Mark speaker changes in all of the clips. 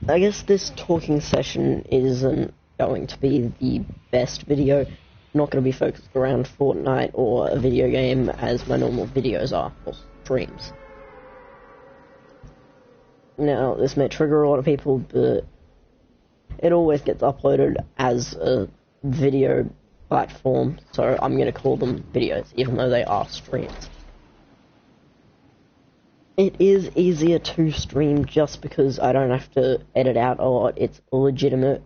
Speaker 1: I guess this talking session isn't going to be the best video. Not going to be focused around Fortnite or a video game as my normal videos are, or streams. Now, this may trigger a lot of people, but it always gets uploaded as a video platform, so I'm going to call them videos, even though they are streams. It is easier to stream just because I don't have to edit out a lot. It's legitimate,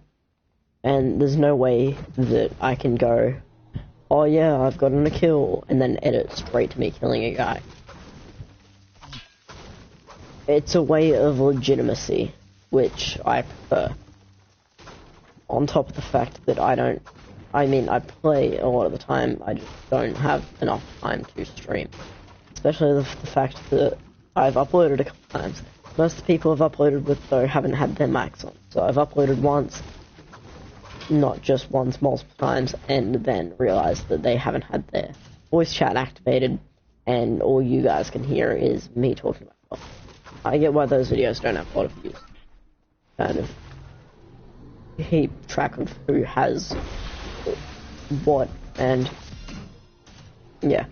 Speaker 1: and there's no way that I can go, oh yeah, I've gotten a kill, and then edit straight to me killing a guy. It's a way of legitimacy, which I prefer. On top of the fact that I play a lot of the time, I just don't have enough time to stream. Especially the fact that I've uploaded a couple times. Most of the people I've uploaded with, though, haven't had their mics on. So I've uploaded once, not just once, multiple times, and then realized that they haven't had their voice chat activated, and all you guys can hear is me talking about myself. I get why those videos don't have a lot of views. Kind of keep track of who has what, and yeah.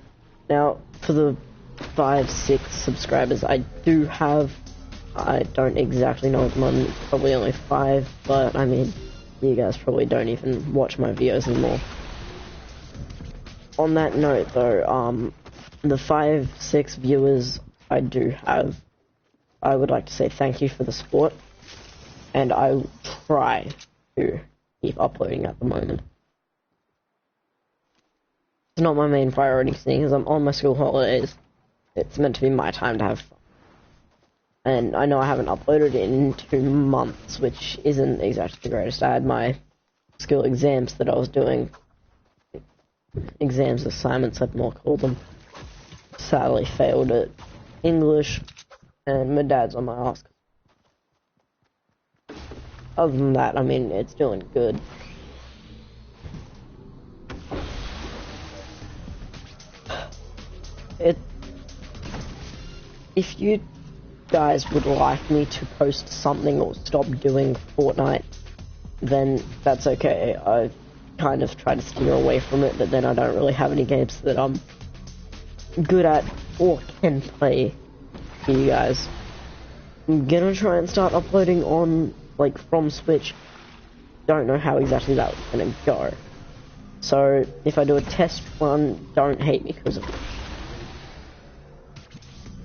Speaker 1: Now, for the 5-6 subscribers I do have, I don't exactly know at the moment, it's probably only 5, but I mean, you guys probably don't even watch my videos anymore. On that note though, the 5-6 viewers I do have, I would like to say thank you for the support, and I will try to keep uploading at the moment. It's not my main priority, seeing as I'm on my school holidays. It's meant to be my time to have fun. And I know I haven't uploaded in 2 months, which isn't exactly the greatest. I had my school exams that I was doing. Exams, assignments, I'd more call them. Sadly failed at English, and my dad's on my ass. Other than that, I mean, it's doing good. If you guys would like me to post something or stop doing Fortnite, then that's okay. I kind of try to steer away from it, but then I don't really have any games that I'm good at or can play for you guys. I'm gonna try and start uploading on, like, from Switch. Don't know how exactly that's gonna go. So, if I do a test run, don't hate me because of it.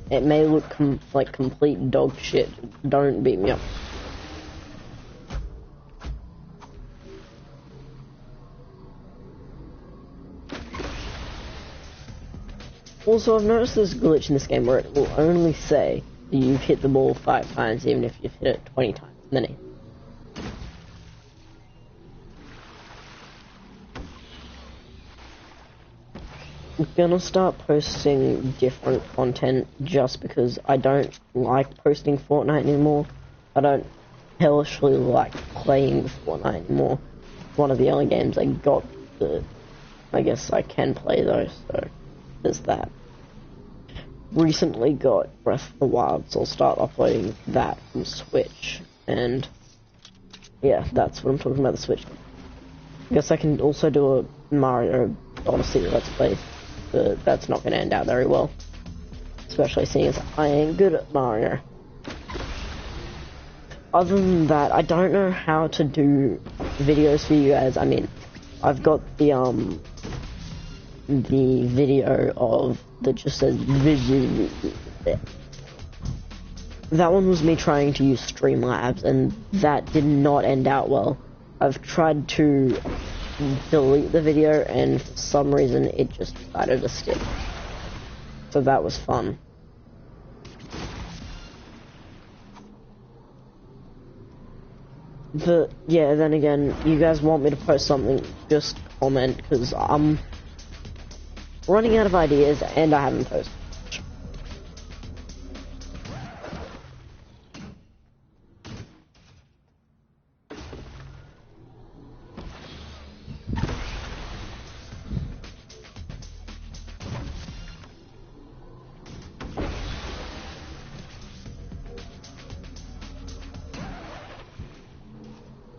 Speaker 1: It may look like complete dog shit. Don't beat me up. Also, I've noticed this glitch in this game where it will only say that you've hit the ball 5 times, even if you've hit it 20 times. Many. I'm gonna start posting different content just because I don't like posting Fortnite anymore. I don't hellishly like playing Fortnite anymore. It's one of the only games I got that I guess I can play though, so there's that. Recently got Breath of the Wild, so I'll start uploading that from Switch, and yeah, that's what I'm talking about, the Switch. I guess I can also do a Mario Odyssey Let's Play. But that's not going to end out very well, especially seeing as I ain't good at Mario. Other than that, I don't know how to do videos for you guys. I mean, I've got the video of that just says that one was me trying to use Streamlabs, and that did not end out well. I've tried to delete the video, and for some reason it just decided to stick. So that was fun. But yeah, then again, you guys want me to post something, just comment, because I'm running out of ideas and I haven't posted.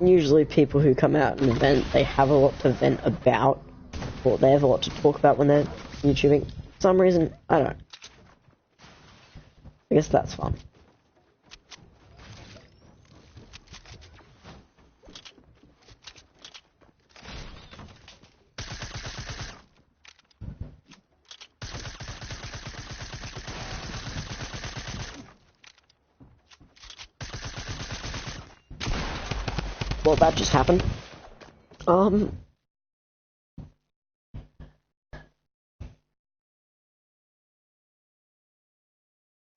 Speaker 1: usually people who come out and vent, they have a lot to vent about, or they have a lot to talk about when they're YouTubing. For some reason, I don't know. I guess that's fun. Well, that just happened.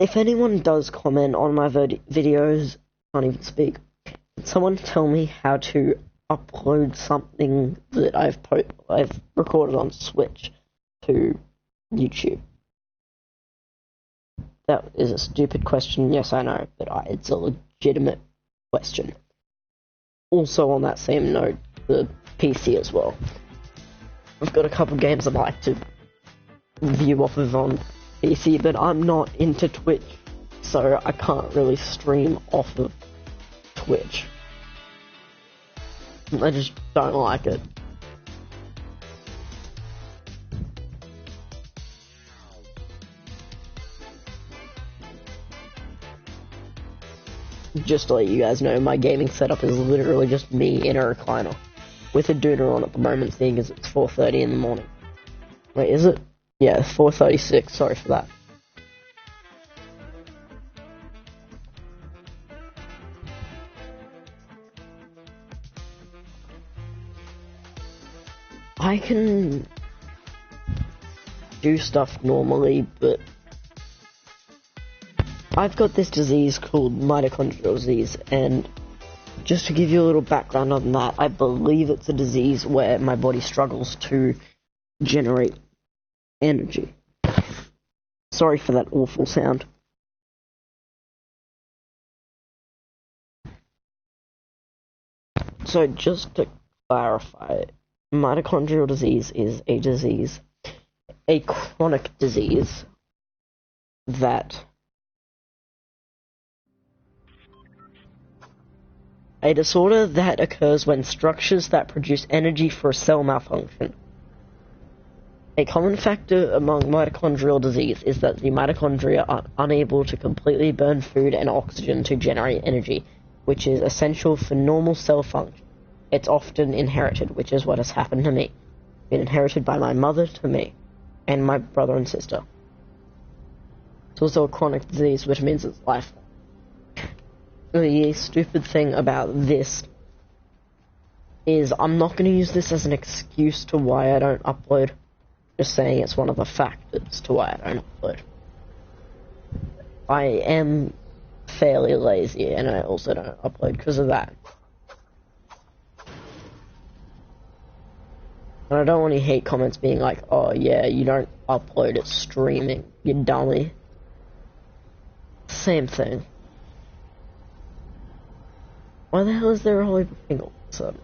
Speaker 1: If anyone does comment on my videos, can't even speak. Can someone tell me how to upload something that I've recorded on Switch to YouTube? That is a stupid question. Yes, I know, but it's a legitimate question. Also, on that same note, the PC as well. I've got a couple games I'd like to view off of on PC, but I'm not into Twitch, so I can't really stream off of Twitch. I just don't like it. Just to let you guys know, my gaming setup is literally just me in a recliner with a dooner on at the moment, seeing as it's 4:30 in the morning. Wait, is it? Yeah, 4:36. Sorry for that. I can do stuff normally, but I've got this disease called mitochondrial disease, and just to give you a little background on that, I believe it's a disease where my body struggles to generate energy. Sorry for that awful sound. So just to clarify, mitochondrial disease is a chronic disease that a disorder that occurs when structures that produce energy for a cell malfunction. A common factor among mitochondrial disease is that the mitochondria are unable to completely burn food and oxygen to generate energy, which is essential for normal cell function. It's often inherited, which is what has happened to me. Been inherited by my mother to me, and my brother and sister. It's also a chronic disease, which means it's lifelong. The stupid thing about this is I'm not going to use this as an excuse to why I don't upload. Just saying it's one of the factors to why I don't upload. I am fairly lazy, and I also don't upload because of that. And I don't want any hate comments being like, oh yeah, you don't upload, it's streaming, you dummy. Same thing. Why the hell is there a holy thing all of a sudden?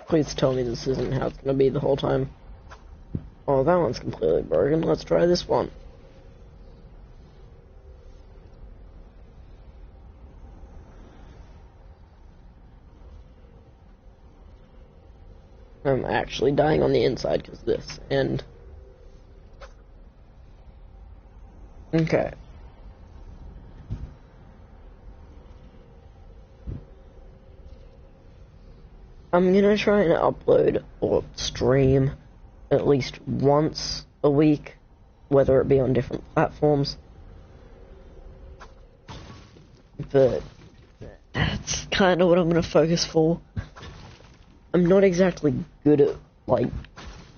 Speaker 1: Please tell me this isn't how it's gonna be the whole time. Oh, that one's completely broken. Let's try this one. I'm actually dying on the inside because of this, and... Okay. I'm gonna try and upload or stream at least once a week, whether it be on different platforms. But that's kind of what I'm gonna focus for. I'm not exactly good at, like,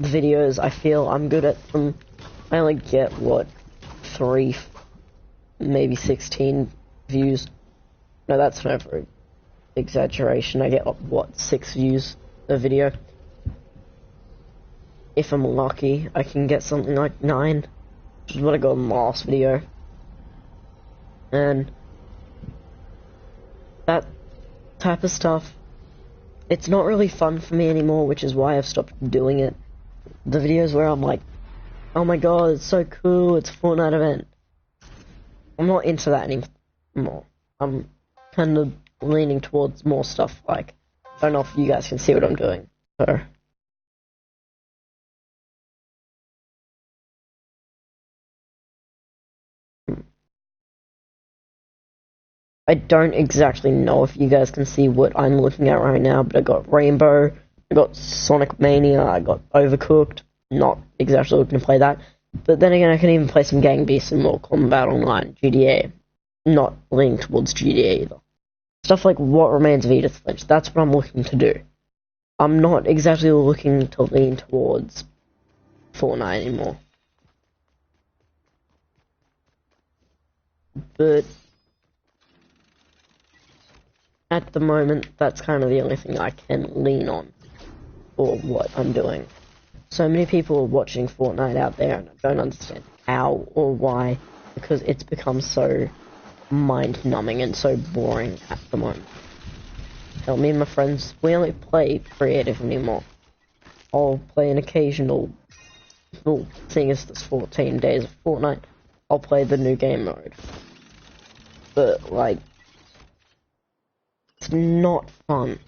Speaker 1: videos. I feel I'm good at them. I only get, what, 3, maybe 16 views. No, that's an exaggeration. I get, what, 6 views a video. If I'm lucky, I can get something like 9, which is what I got in the last video. And that type of stuff, it's not really fun for me anymore, which is why I've stopped doing it. The videos where I'm like, oh my god, it's so cool, it's a Fortnite event. I'm not into that anymore. I'm kind of leaning towards more stuff like, I don't know if you guys can see what I'm doing. So I don't exactly know if you guys can see what I'm looking at right now, but I got Rainbow, I got Sonic Mania, I got Overcooked. Not exactly looking to play that. But then again, I can even play some Gang Beasts and Mortal Kombat Online, GTA. Not leaning towards GTA either. Stuff like What Remains of Edith Finch, that's what I'm looking to do. I'm not exactly looking to lean towards Fortnite anymore. But at the moment, that's kind of the only thing I can lean on for what I'm doing. So many people are watching Fortnite out there and I don't understand how or why, because it's become so mind-numbing and so boring at the moment. Tell me and my friends, we only play creative anymore. I'll play an occasional, well, seeing as there's 14 days of Fortnite, I'll play the new game mode. But, like, it's not fun.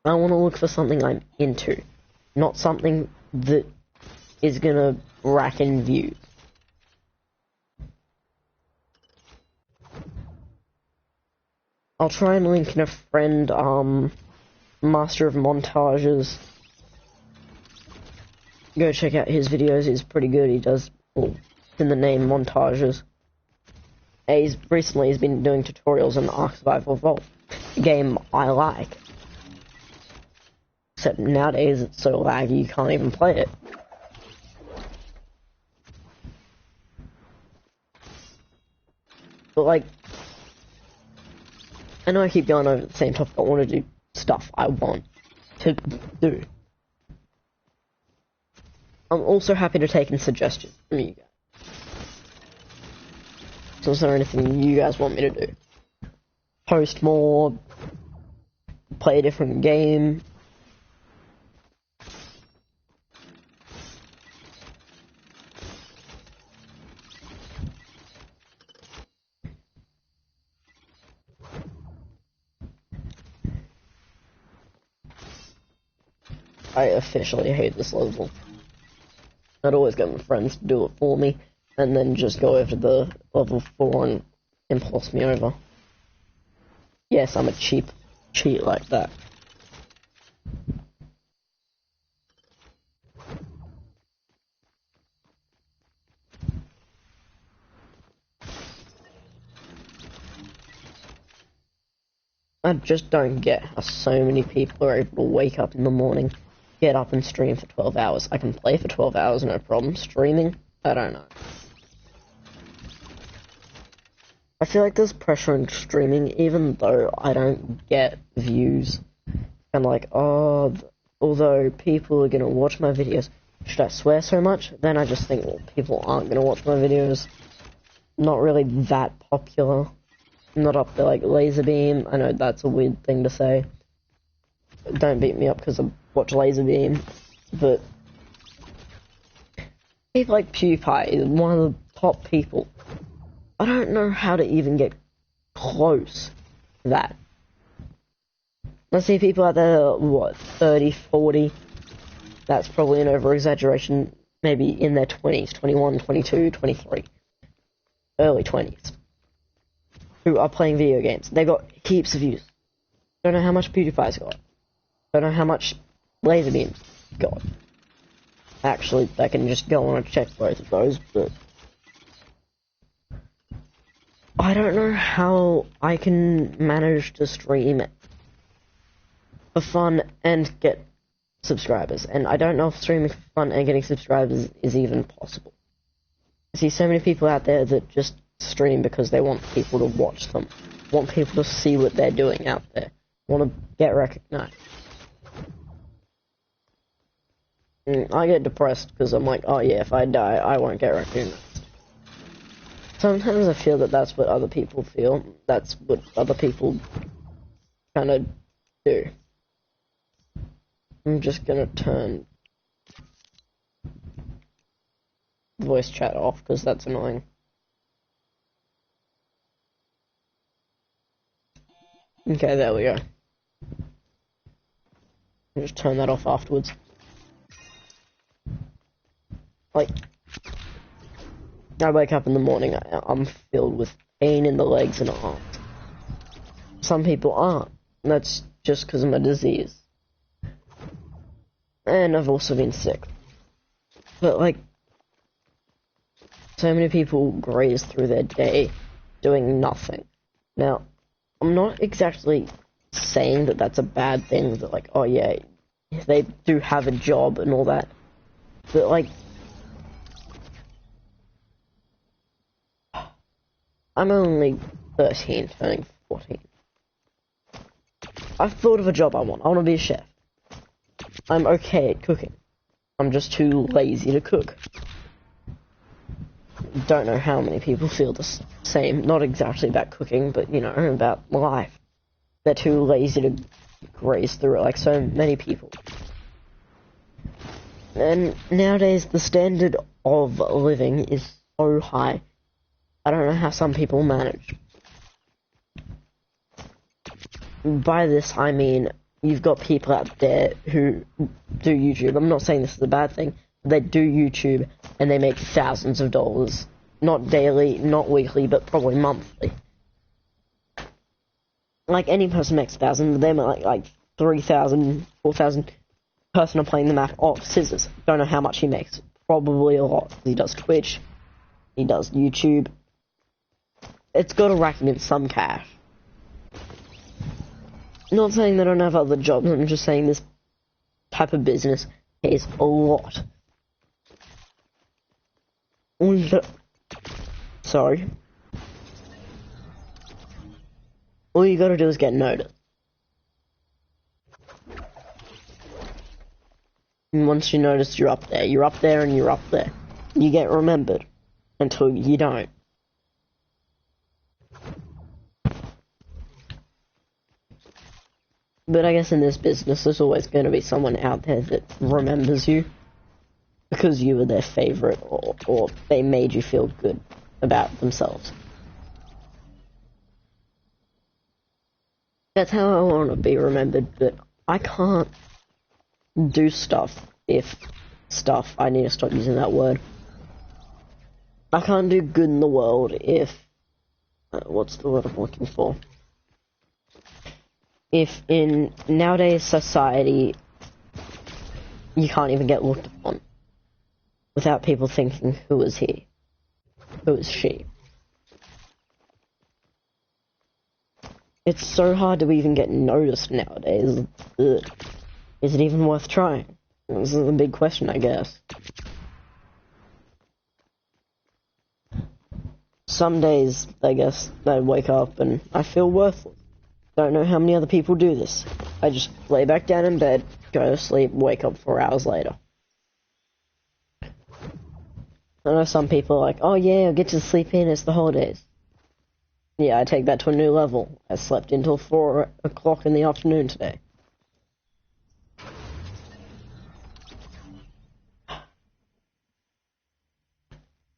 Speaker 1: I want to look for something I'm into, not something that is gonna rack in views. I'll try and link in a friend, Master of Montages. Go check out his videos, he's pretty good, he does, well, in the name, montages. He's been doing tutorials on Ark Survival Evolved, a game I like. Except nowadays it's so laggy you can't even play it. But like, I know I keep going over the same topic, I want to do stuff I want to do. I'm also happy to take in suggestions from you guys. So is there anything you guys want me to do? Post more, play a different game. I officially hate this level. I'd always get my friends to do it for me, and then just go over to level 4 and impulse me over. Yes, I'm a cheat like that. I just don't get how so many people are able to wake up in the morning, get up and stream for 12 hours. I can play for 12 hours, no problem. Streaming? I don't know. I feel like there's pressure in streaming, even though I don't get views. I'm like, oh, although people are gonna watch my videos, should I swear so much? Then I just think, well, people aren't gonna watch my videos. I'm not really that popular. I'm not up there like Laserbeam. I know that's a weird thing to say. Don't beat me up because I watch Laserbeam. But people like PewDiePie is one of the top people. I don't know how to even get close to that. I see people out there, what, 30, 40? That's probably an over-exaggeration. Maybe in their 20s, 21, 22, 23. Early 20s. Who are playing video games. They got heaps of views. Don't know how much PewDiePie's got. Don't know how much laser beams got. Actually, I can just go on and check both of those, but I don't know how I can manage to stream for fun and get subscribers, and I don't know if streaming for fun and getting subscribers is even possible. I see so many people out there that just stream because they want people to watch them, want people to see what they're doing out there, want to get recognized. I get depressed because I'm like, oh yeah, if I die, I won't get recognized. Sometimes I feel that that's what other people feel. That's what other people kind of do. I'm just gonna turn voice chat off because that's annoying. Okay, there we go. I'll just turn that off afterwards. Like, I wake up in the morning, I'm filled with pain in the legs and arms. Some people aren't. And that's just because of my disease. And I've also been sick. But, like, so many people graze through their day doing nothing. Now, I'm not exactly saying that that's a bad thing, that, like, oh yeah, they do have a job and all that. But, like, I'm only 13, turning 14. I've thought of a job I want. I want to be a chef. I'm okay at cooking. I'm just too lazy to cook. Don't know how many people feel the same. Not exactly about cooking, but, you know, about life. They're too lazy to graze through it like so many people. And nowadays, the standard of living is so high. I don't know how some people manage. By this, I mean, you've got people out there who do YouTube. I'm not saying this is a bad thing. They do YouTube, and they make thousands of dollars. Not daily, not weekly, but probably monthly. Like, any person makes 1,000, they make like 3,000, 4,000. Person I'm playing the map off scissors. Don't know how much he makes. Probably a lot. He does Twitch. He does YouTube. It's got to rack him in some cash. Not saying that I don't have other jobs, I'm just saying this type of business pays a lot. Sorry. All you gotta do is get noticed. And once you notice, you're up there. You're up there and you're up there. You get remembered until you don't. But I guess in this business, there's always going to be someone out there that remembers you because you were their favorite, or they made you feel good about themselves. That's how I want to be remembered, but I can't do stuff I need to stop using that word. I can't do good in the world if, what's the word I'm looking for? If in nowadays society, you can't even get looked upon without people thinking, who is he? Who is she? It's so hard to even get noticed nowadays. Ugh. Is it even worth trying? This is a big question, I guess. Some days, I guess, I wake up and I feel worthless. Don't know how many other people do this. I just lay back down in bed, go to sleep, wake up 4 hours later. I know some people are like, oh yeah, I'll get to sleep in, it's the holidays. Yeah, I take that to a new level. I slept until 4 o'clock in the afternoon today.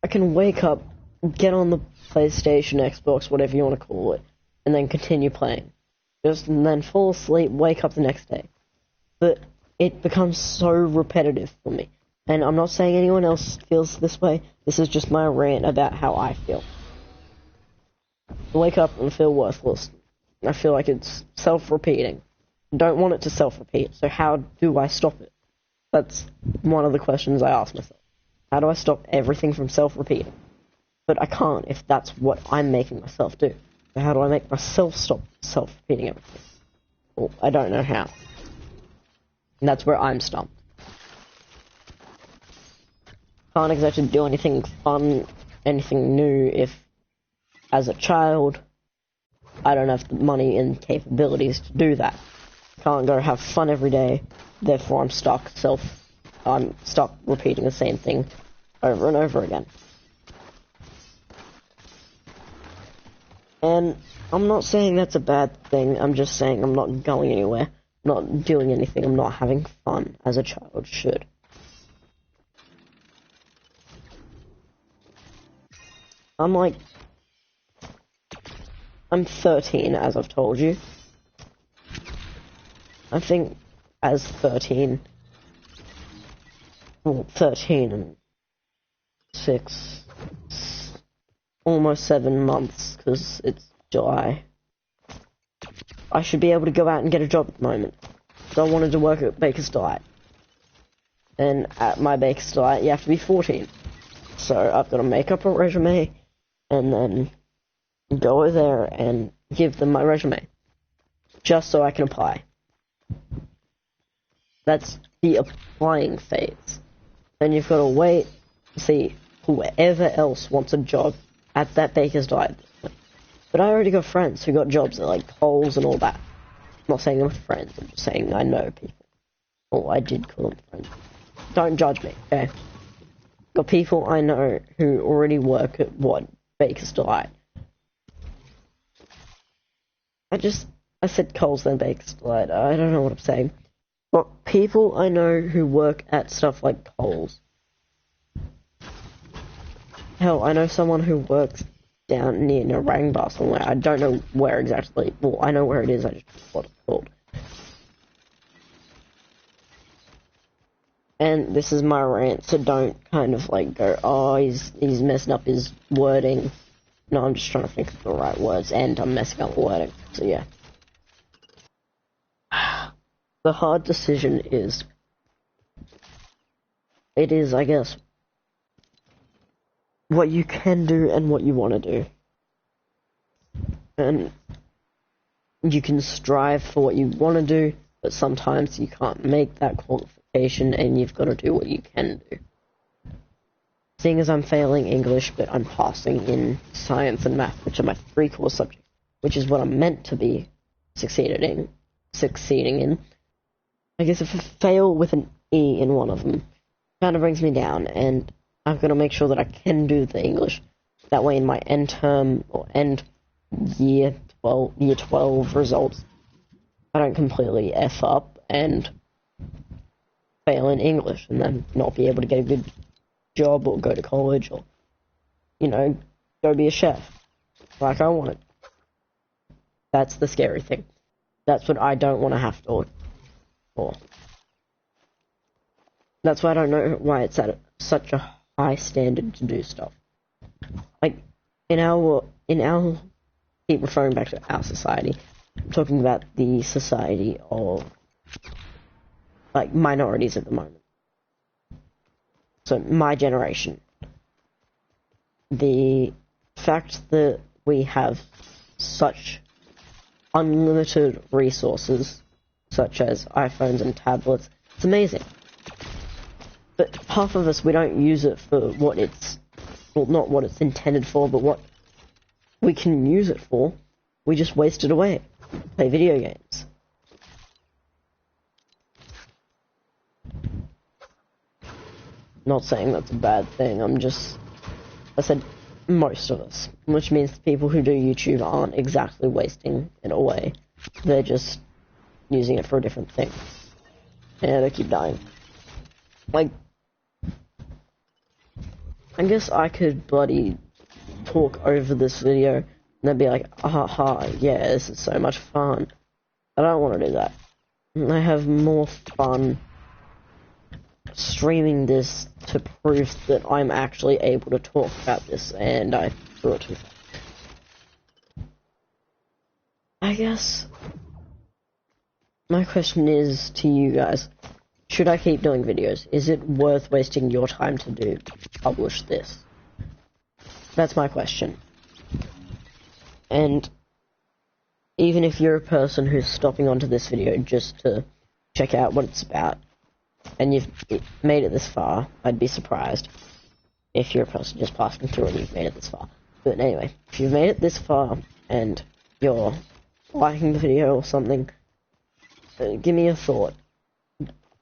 Speaker 1: I can wake up, get on the PlayStation, Xbox, whatever you want to call it, and then continue playing. And then fall asleep, wake up the next day. But it becomes so repetitive for me. And I'm not saying anyone else feels this way. This is just my rant about how I feel. I wake up and feel worthless. I feel like it's self-repeating. don't want it to self-repeat, so how do I stop it? That's one of the questions I ask myself. How do I stop everything from self-repeating? But I can't if that's what I'm making myself do. So how do I make myself stop self-repeating everything? Well, I don't know how. And that's where I'm stumped. Can't exactly do anything fun, anything new if, as a child, I don't have the money and capabilities to do that. Can't go have fun every day, therefore I'm stuck repeating the same thing over and over again. And I'm not saying that's a bad thing, I'm just saying I'm not going anywhere, I'm not doing anything, I'm not having fun as a child should. I'm 13, as I've told you. I think as 13 and 6, almost 7 months, because it's July, I should be able to go out and get a job at the moment. So I wanted to work at Baker's Delight. And at my Baker's Delight, you have to be 14. So I've got to make up a resume, and then go over there and give them my resume, just so I can apply. That's the applying phase. Then you've got to wait to see whoever else wants a job at that Baker's Delight. But I already got friends who got jobs at like Coles and all that. I'm not saying I'm friends, I'm just saying I know people. Oh, I did call them friends. Don't judge me, okay? Got people I know who already work at Baker's Delight. I said Coles then Baker's Delight. I don't know what I'm saying. But people I know who work at stuff like Coles. Hell, I know someone who works down near Narangba somewhere. I don't know where exactly. Well, I know where it is, I just don't know what it's called. And this is my rant, so don't kind of like go, oh, he's messing up his wording. No, I'm just trying to think of the right words, and I'm messing up the wording, so yeah. The hard decision is, I guess, what you can do and what you want to do. And you can strive for what you want to do, but sometimes you can't make that qualification, and you've got to do what you can do. Seeing as I'm failing English, but I'm passing in science and math, which are my 3 core subjects, which is what I'm meant to be succeeding in. I guess if I fail with an E in one of them, kind of brings me down, and I've got to make sure that I can do the English. That way in my end term, or end year 12 results, I don't completely F up and fail in English, and then not be able to get a good job, or go to college, or, go be a chef, like I wanted. That's the scary thing. That's what I don't want to have to, or that's why I don't know why it's at such a high standard to do stuff. Like, keep referring back to our society, I'm talking about the society of, like, minorities at the moment. So, my generation. The fact that we have such unlimited resources, such as iPhones and tablets, it's amazing. But half of us, we don't use it for what it's, well, not what it's intended for, but what we can use it for. We just waste it away. Play video games. Not saying that's a bad thing, I said most of us, which means the people who do YouTube aren't exactly wasting it away. They're just using it for a different thing. And they keep dying. Like, I guess I could bloody talk over this video, and they'd be like, haha, yeah, this is so much fun. I don't want to do that. I have more fun streaming this to prove that I'm actually able to talk about this, and I threw it too far. I guess my question is to you guys. Should I keep doing videos? Is it worth wasting your time to publish this? That's my question. And even if you're a person who's stopping onto this video just to check out what it's about, and you've made it this far, I'd be surprised if you're a person just passing through and you've made it this far. But anyway, if you've made it this far and you're liking the video or something, give me a thought.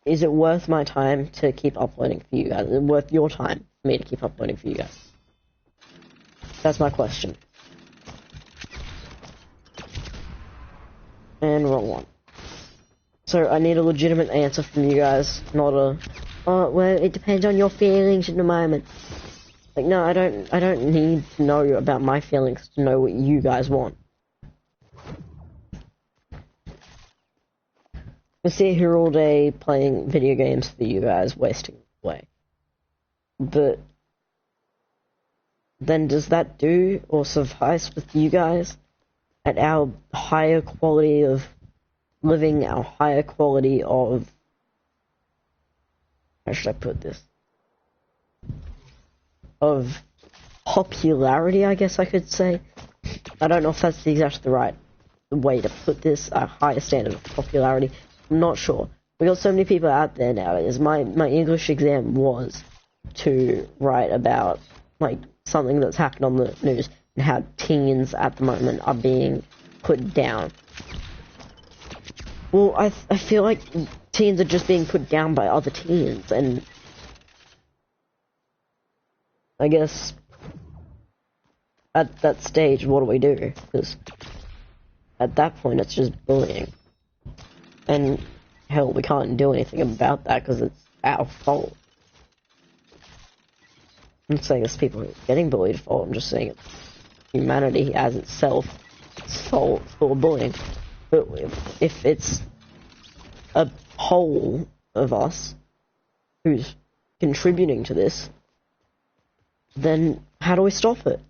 Speaker 1: Is it worth my time to keep uploading for you guys? Is it worth your time for me to keep uploading for you guys? That's my question. And wrong one. So I need a legitimate answer from you guys, not a, oh, well, it depends on your feelings in the moment. Like, no, I don't need to know about my feelings to know what you guys want. I sit here all day playing video games for you guys, wasting away. But then does that do or suffice with you guys at our higher quality of living, our higher quality of, how should I put this, of popularity, I guess I could say. I don't know if that's exactly the right way to put this, a higher standard of popularity. I'm not sure. We got so many people out there nowadays. My English exam was to write about, like, something that's happened on the news and how teens at the moment are being put down. Well, I feel like teens are just being put down by other teens, and I guess at that stage, what do we do? Because at that point, it's just bullying. And, hell, we can't do anything about that because it's our fault. I'm not saying it's people who are getting bullied fault, I'm just saying it's humanity as itself, its fault for bullying. But if it's a whole of us who's contributing to this, then how do we stop it?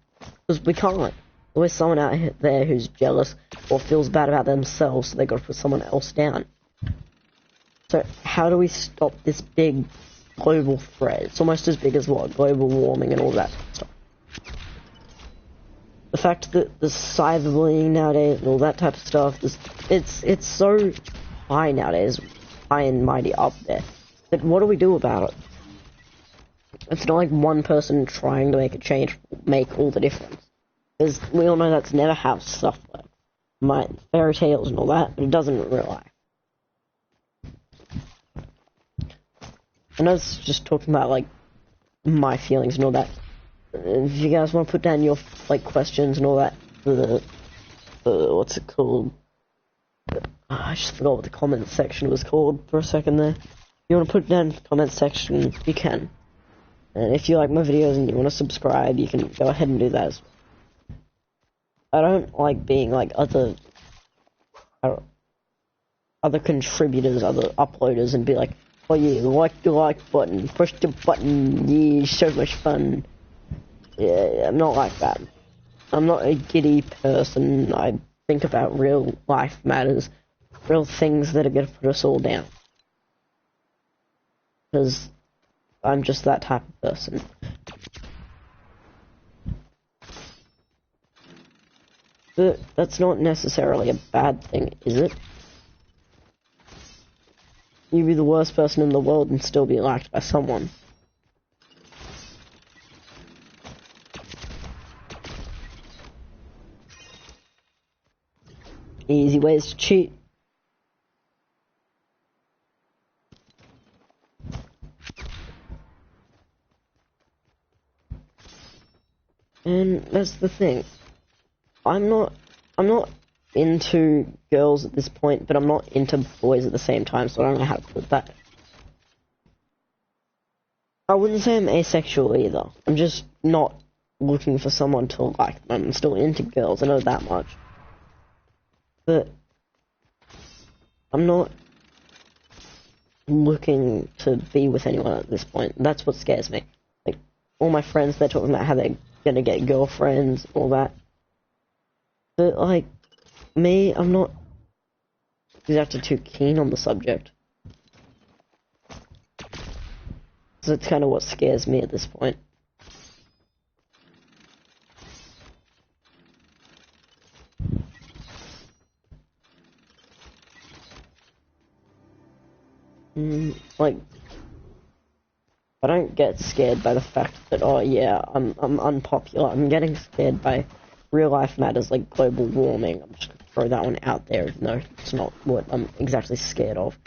Speaker 1: Because we can't. There's always someone out there who's jealous or feels bad about themselves, so they got to put someone else down. So how do we stop this big global threat? It's almost as big as what? Global warming and all that stuff. The fact that there's cyberbullying nowadays and all that type of stuff, it's so high nowadays, high and mighty up there. But what do we do about it? It's not like one person trying to make a change will make all the difference. Because we all know that's never how stuff works. Fairy tales and all that, but it doesn't in real life. I know it's just talking about, like, my feelings and all that. If you guys want to put down your, like, questions and all that, what's it called? I just forgot what the comment section was called for a second there. If you want to put it down in the comment section, you can. And if you like my videos and you want to subscribe, you can go ahead and do that as well. I don't like being like other contributors, other uploaders, and be like, oh yeah, like the like button, push the button, yeah, so much fun. Yeah, I'm not like that. I'm not a giddy person. I think about real life matters, real things that are going to put us all down. Because I'm just that type of person. But that's not necessarily a bad thing, is it? You'd be the worst person in the world and still be liked by someone. Easy ways to cheat. And that's the thing. I'm not into girls at this point, but I'm not into boys at the same time, so I don't know how to put that. I wouldn't say I'm asexual either. I'm just not looking for someone to like them. I'm still into girls, I know that much. But I'm not looking to be with anyone at this point. That's what scares me. Like, all my friends, they're talking about how they're gonna get girlfriends, all that. But, like, me, I'm not exactly too keen on the subject. So it's kind of what scares me at this point. Like, I don't get scared by the fact that, oh yeah, I'm unpopular. I'm getting scared by real life matters like global warming. I'm just gonna throw that one out there, even though it's not what I'm exactly scared of.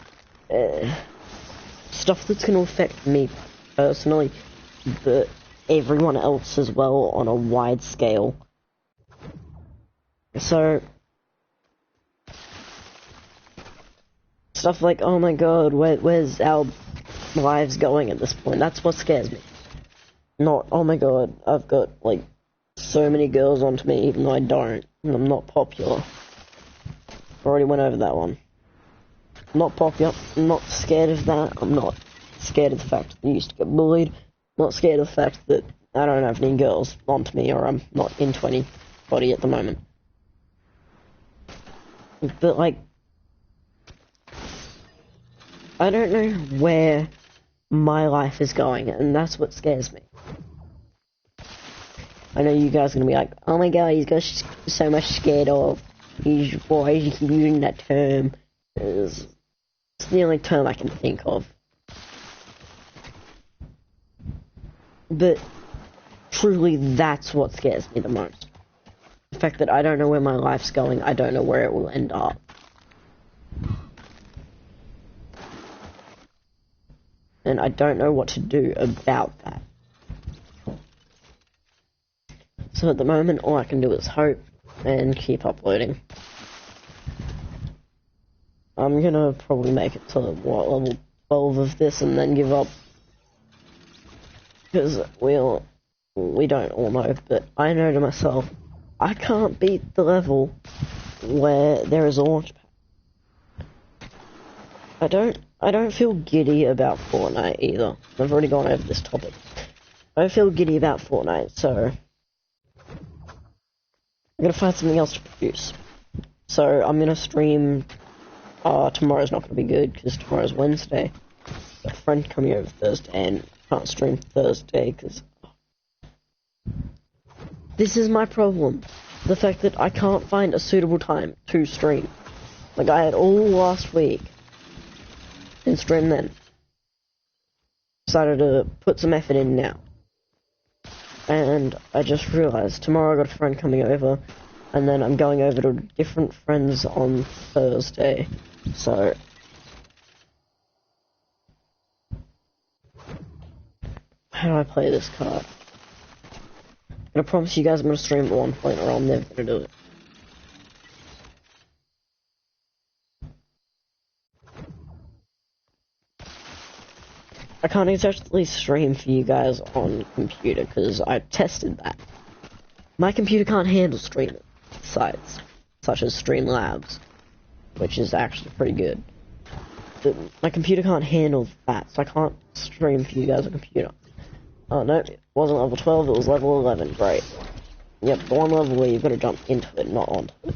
Speaker 1: Stuff that's gonna affect me personally, but everyone else as well on a wide scale. So, stuff like, oh my god, where's our lives going at this point? That's what scares me. Not, oh my god, I've got, like, so many girls onto me, even though I don't, and I'm not popular. Already went over that one. I'm not popular, I'm not scared of that, I'm not scared of the fact that I used to get bullied, I'm not scared of the fact that I don't have any girls onto me, or I'm not into anybody at the moment. But, like, I don't know where my life is going, and that's what scares me. I know you guys are gonna be like, oh my god, he's got so much scared of. Why is he keep using that term? It's the only term I can think of. But truly, that's what scares me the most. The fact that I don't know where my life's going, I don't know where it will end up. And I don't know what to do about that. So at the moment, all I can do is hope and keep uploading. I'm gonna probably make it to, what, level 12 of this and then give up. Because we don't all know, but I know to myself, I can't beat the level where there is a launch pad. I don't feel giddy about Fortnite either. I've already gone over this topic. I don't feel giddy about Fortnite, so I'm gonna find something else to produce. So I'm gonna stream. Tomorrow's not gonna be good because tomorrow's Wednesday. Got a friend coming over Thursday and can't stream Thursday because this is my problem. The fact that I can't find a suitable time to stream. Like I had all last week and stream then. Decided to put some effort in now. And I just realised tomorrow I got a friend coming over, and then I'm going over to different friends on Thursday. So how do I play this card? I promise you guys I'm gonna stream at one point, or I'm never gonna do it. I can't exactly stream for you guys on computer because I tested that. My computer can't handle streaming sites such as Streamlabs, which is actually pretty good. But my computer can't handle that, so I can't stream for you guys on computer. Oh no, it wasn't level 12, it was level 11, great. Yep, the one level where you've got to jump into it, not onto it.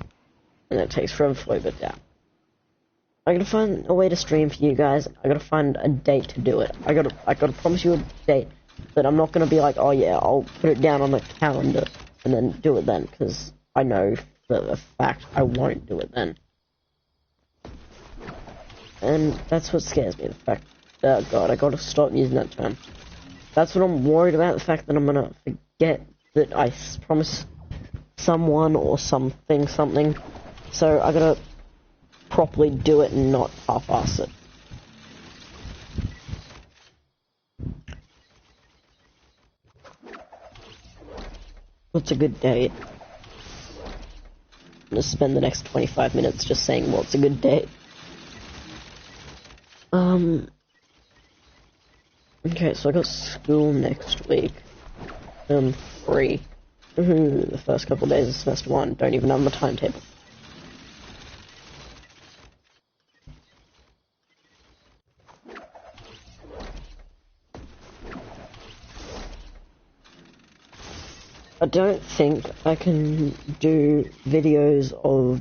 Speaker 1: And it takes forever to load it down. I gotta find a way to stream for you guys. I gotta find a date to do it. I gotta promise you a date that I'm not gonna be like, oh yeah, I'll put it down on the calendar and then do it then, because I know for a fact I won't do it then. And that's what scares me, the fact, oh god, I gotta stop using that term. That's what I'm worried about, the fact that I'm gonna forget that I promised someone or something. So I gotta properly do it and not half-ass it. What's a good date? I'm gonna spend the next 25 minutes just saying what's a good date. Okay, so I got school next week. Free. The first couple of days of semester 1, don't even have my timetable. I don't think I can do videos of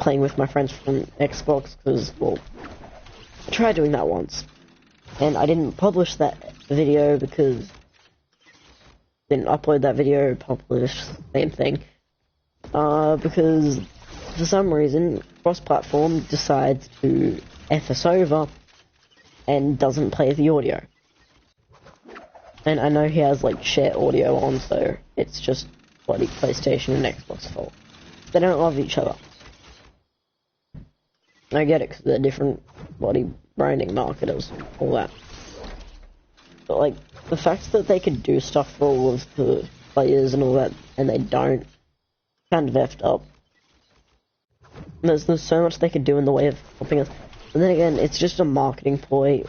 Speaker 1: playing with my friends from Xbox, because, well, I tried doing that once, and I didn't publish that video because didn't upload that video, publish, same thing, because for some reason, cross-platform decides to F us over and doesn't play the audio. And I know he has, like, share audio on, so it's just bloody PlayStation and Xbox fault. They don't love each other. I get it, because they're different bloody branding marketers, all that. But, like, the fact that they could do stuff for all of the players and all that, and they don't, kind of effed up. There's so much they could do in the way of helping us. And then again, it's just a marketing ploy.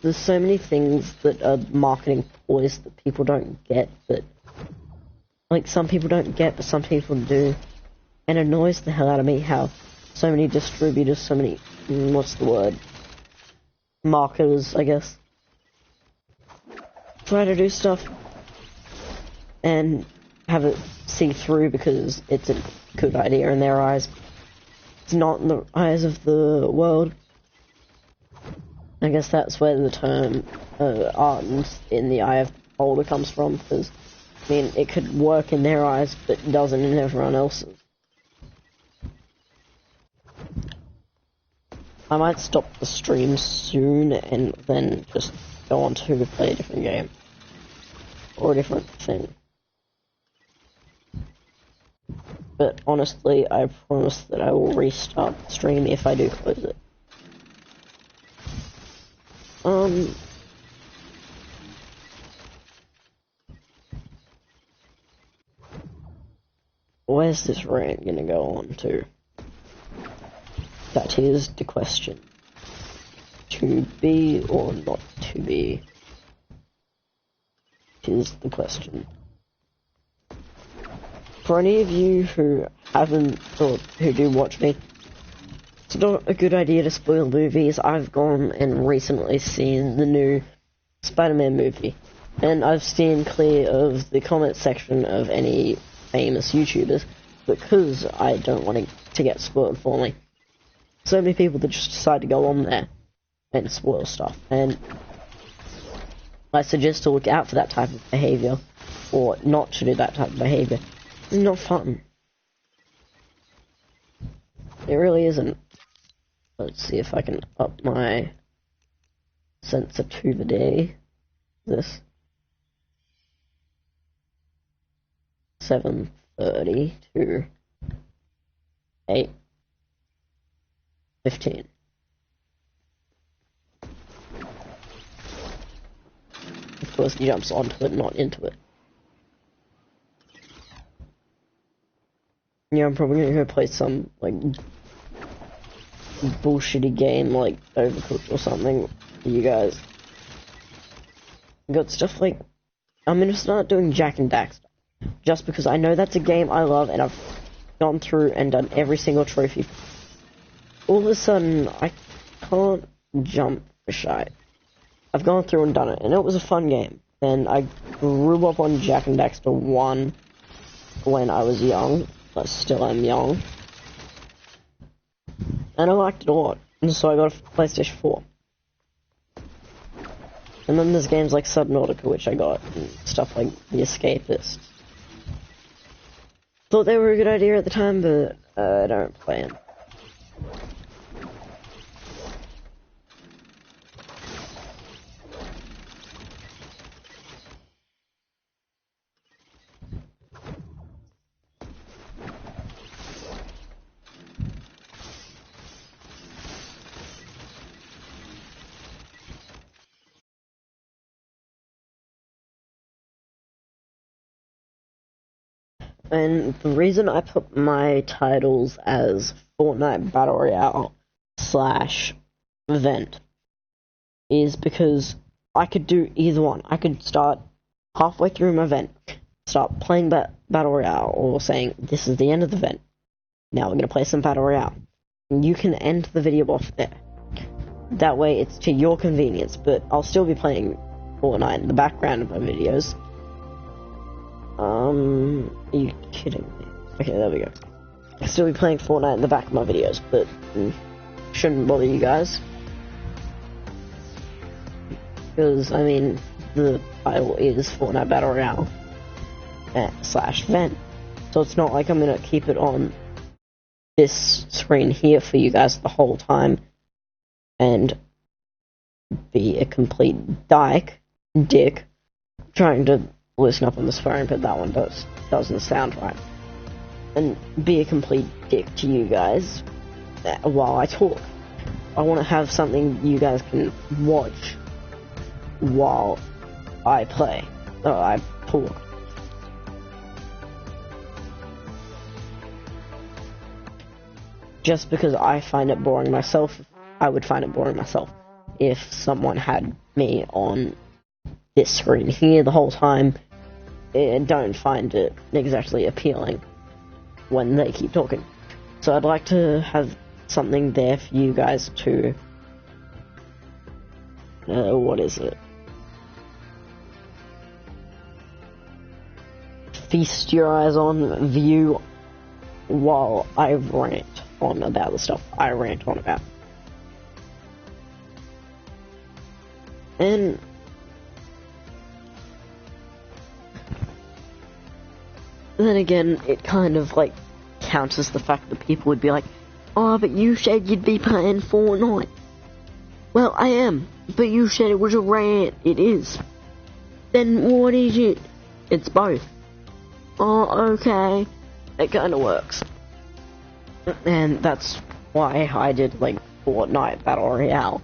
Speaker 1: There's so many things that are marketing ploys that people don't get, that, like, some people don't get, but some people do. And it annoys the hell out of me how so many distributors, so many, what's the word? Marketers, I guess, try to do stuff and have it see through because it's a good idea in their eyes. It's not in the eyes of the world. I guess that's where the term art in the eye of the beholder comes from, because, I mean, it could work in their eyes, but it doesn't in everyone else's. I might stop the stream soon and then just go on to play a different game. Or a different thing. But honestly, I promise that I will restart the stream if I do close it. Where's this rant gonna go on to? That is the question. To be or not to be? Is the question. For any of you who haven't, or who do watch me, it's not a good idea to spoil movies. I've gone and recently seen the new Spider-Man movie, and I've steered clear of the comment section of any famous YouTubers, because I don't want it to get spoiled for me. So many people that just decide to go on there and spoil stuff, and I suggest to look out for that type of behaviour, or not to do that type of behaviour. It's not fun. It really isn't. Let's see if I can up my sensitivity. This 7:30 to 8:15. Of course, he jumps onto it, not into it. Yeah, I'm probably gonna go play some, like, bullshitty game like Overcooked or something for you guys. Got stuff like, I'm gonna start doing Jack and Daxter, just because I know that's a game I love and I've gone through and done every single trophy. All of a sudden, I can't jump for shite. I've gone through and done it, and it was a fun game. And I grew up on Jack and Daxter 1 when I was young. I still am young. And I liked it a lot. And so I got a PlayStation 4. And then there's games like Subnautica, which I got, and stuff like The Escapist. Thought they were a good idea at the time, but I don't play them. And the reason I put my titles as Fortnite Battle Royale / event is because I could do either one. I could start halfway through my event, start playing Battle Royale, or saying, this is the end of the event. Now we're going to play some Battle Royale. And you can end the video off there. That way it's to your convenience, but I'll still be playing Fortnite in the background of my videos. Are you kidding me? Okay, there we go. still be playing Fortnite in the back of my videos, but shouldn't bother you guys. Because, I mean, the title is Fortnite Battle Royale / event. So it's not like I'm going to keep it on this screen here for you guys the whole time and be a complete dick trying to listen up on this phone, but that one doesn't sound right. And be a complete dick to you guys while I talk. I want to have something you guys can watch while I play, or I talk. Just because I find it boring myself, I would find it boring myself if someone had me on this screen here the whole time and don't find it exactly appealing when they keep talking. So I'd like to have something there for you guys to feast your eyes on, view, while I rant on about the stuff I rant on about. And then again, it kind of like counters the fact that people would be like, oh, but you said you'd be playing Fortnite. Well, I am, but you said it was a rant. It is. Then what is it? It's both. Oh, okay. It kind of works. And that's why I did like Fortnite Battle Royale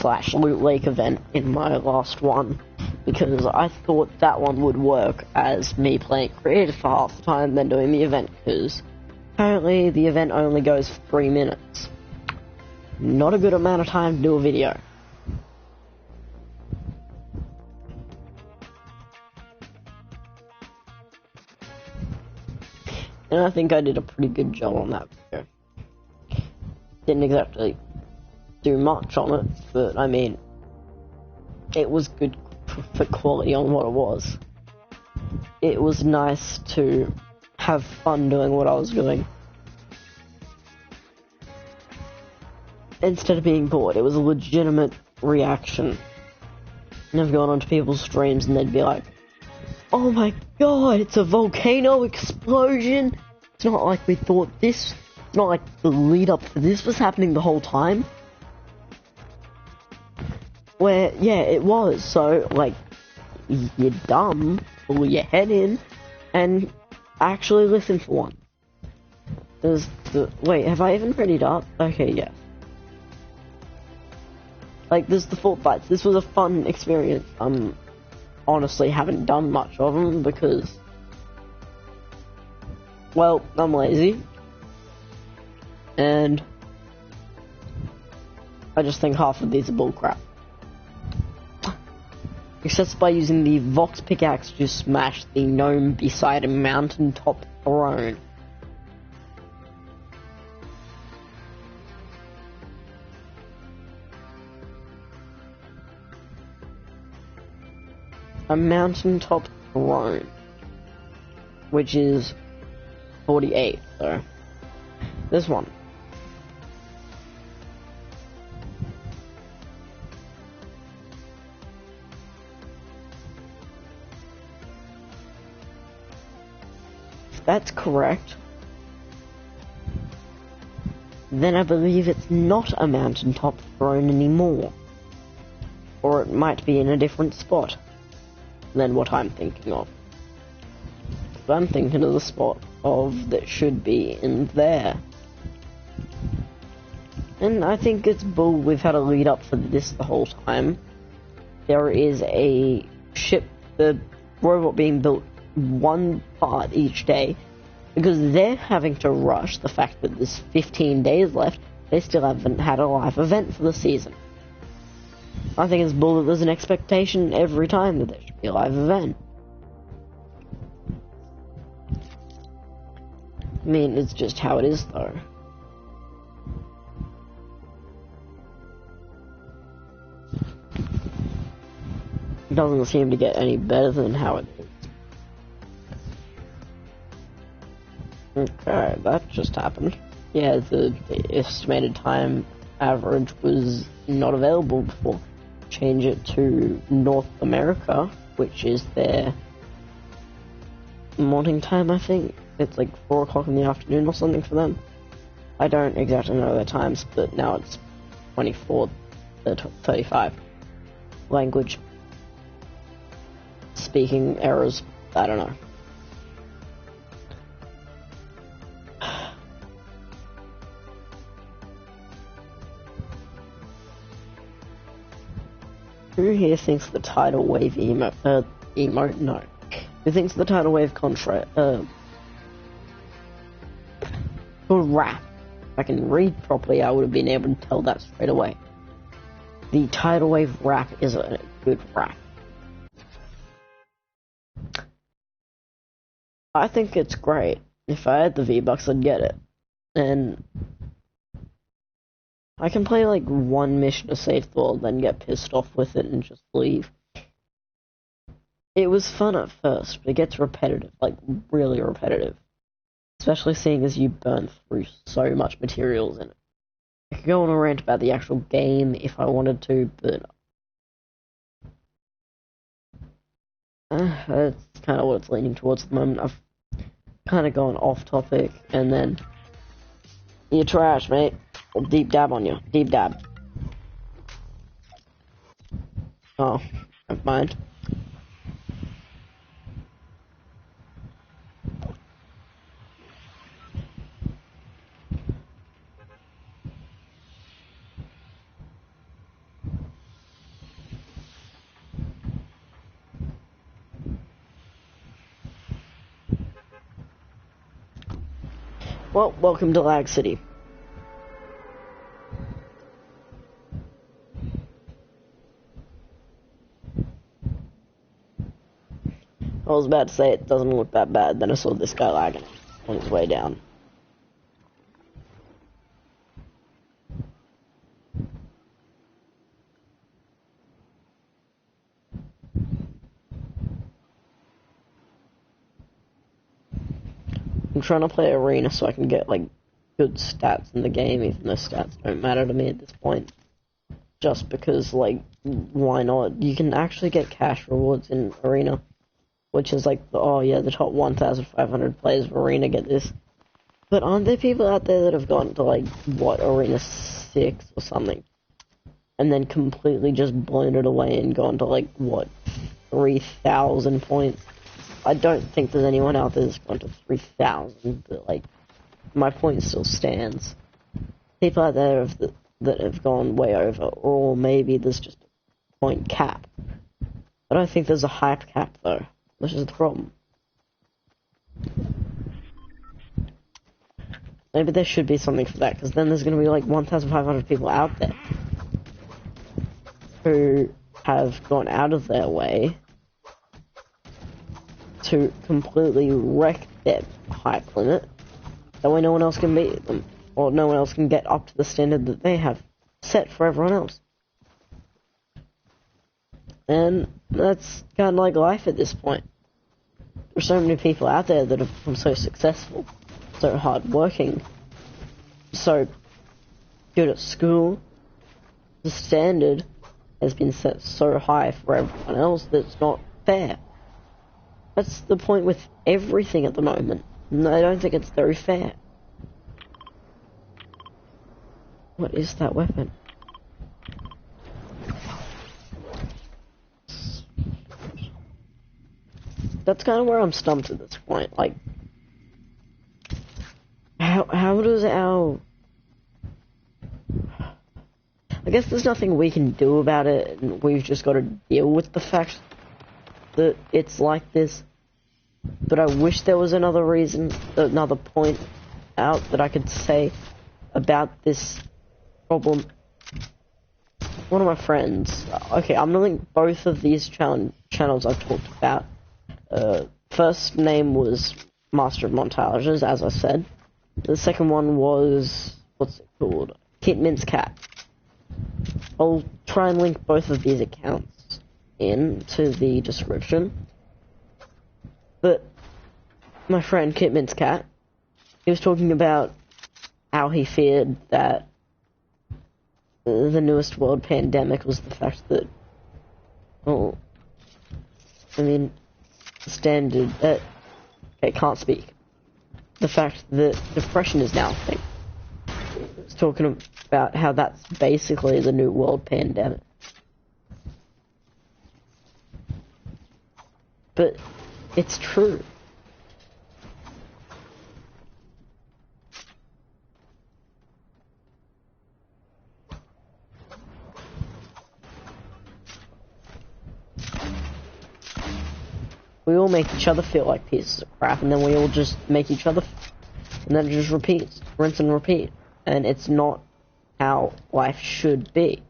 Speaker 1: / Loot Lake event in my last one, because I thought that one would work as me playing creative for half the time, then doing the event, because apparently the event only goes for 3 minutes. Not a good amount of time to do a video. And I think I did a pretty good job on that video. Didn't exactly do much on it, but I mean, it was good for quality on what it was. It was nice to have fun doing what I was doing, instead of being bored. It was a legitimate reaction. And I've gone onto people's streams and they'd be like, oh my god, it's a volcano explosion! It's not like we thought this, it's not like the lead up to this was happening the whole time. Where, yeah, it was, so, like, you're dumb, pull your head in, and actually listen for one. Wait, have I even readied up? Okay, yeah. Like, there's the Fort Fights. This was a fun experience. Honestly haven't done much of them because, well, I'm lazy. And I just think half of these are bullcrap. Except by using the Vox pickaxe to smash the gnome beside a mountaintop throne. A mountaintop throne, which is 48, so this one. If that's correct, then I believe it's not a mountaintop throne anymore, or it might be in a different spot than what I'm thinking of. I'm thinking of the spot of that should be in there. And I think it's bull. We've had a lead up for this the whole time. There is a ship, the robot being built one part each day, because they're having to rush the fact that there's 15 days left. They still haven't had a live event for the season. I think it's bull that there's an expectation every time that there should be a live event. I mean, it's just how it is, though. It doesn't seem to get any better than how it is. Okay, that just happened. Yeah, the estimated time average was not available before. Change it to North America, which is their morning time, I think. It's like 4 o'clock in the afternoon or something for them. I don't exactly know their times, but now it's 24, 35. Language speaking errors, I don't know. Who here thinks the tidal wave emote? No. Who thinks the tidal wave good rap? If I can read properly, I would have been able to tell that straight away. The tidal wave rap is a good rap. I think it's great. If I had the V-Bucks, I'd get it. And I can play like one mission to save the world, then get pissed off with it and just leave. It was fun at first, but it gets repetitive, like really repetitive. Especially seeing as you burn through so much materials in it. I could go on a rant about the actual game if I wanted to, but that's kind of what it's leaning towards at the moment. I've kind of gone off topic, and then you're trash, mate. I'll deep dab on you. Deep dab. Oh, never mind. Well, welcome to Lag City. I was about to say it doesn't look that bad, then I saw this guy lagging on his way down. I'm trying to play arena so I can get like good stats in the game, even though stats don't matter to me at this point. Just because, like, why not? You can actually get cash rewards in arena, which is like, the top 1,500 players of arena get this. But aren't there people out there that have gone to like arena 6 or something, and then completely just blown it away and gone to like 3,000 points? I don't think there's anyone out there that's gone to 3,000, but like, my point still stands. People out there that have gone way over, or maybe there's just a point cap. I don't think there's a hype cap though, which is the problem. Maybe there should be something for that, because then there's going to be like 1,500 people out there who have gone out of their way to completely wreck their hype limit. That way no one else can beat them, or no one else can get up to the standard that they have set for everyone else. And that's kind of like life at this point. There's so many people out there that have become so successful, so hard-working, so good at school. The standard has been set so high for everyone else that it's not fair. That's the point with everything at the moment. I don't think it's very fair. What is that weapon? That's kind of where I'm stumped at this point. Like, how does our... I guess there's nothing we can do about it, and we've just got to deal with the fact that it's like this. But I wish there was another reason, another point out that I could say about this problem. One of my friends... Okay, I'm gonna link both of these channels I've talked about. First name was Master of Montages, as I said. The second one was... what's it called? Kitmin's Cat. I'll try and link both of these accounts into the description. But my friend Kitmin's Cat he was talking about how he feared that the newest world pandemic was the fact that, well, I mean, standard, okay, can't speak. The fact that depression is now a thing. He was talking about how that's basically the new world pandemic. But it's true. We all make each other feel like pieces of crap, and then we all just make each other, and then it just repeats, rinse and repeat. And it's not how life should be.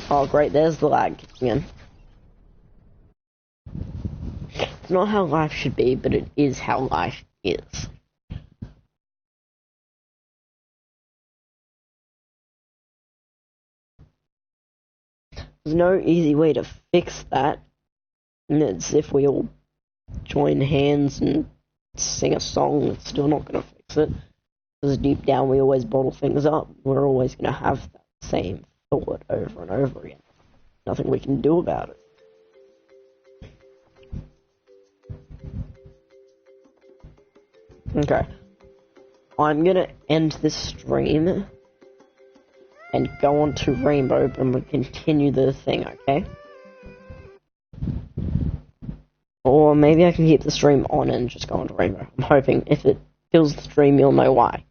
Speaker 1: Oh great, there's the lag again. It's not how life should be, but it is how life is. There's no easy way to fix that, and it's if we all join hands and sing a song, it's still not going to fix it. Because deep down we always bottle things up. We're always going to have that same thought over and over again. Nothing we can do about it. Okay. I'm going to end this stream and go on to Rainbow, and we'll continue the thing, okay? Or maybe I can keep the stream on and just go on to Rainbow. I'm hoping if it kills the stream, you'll know why.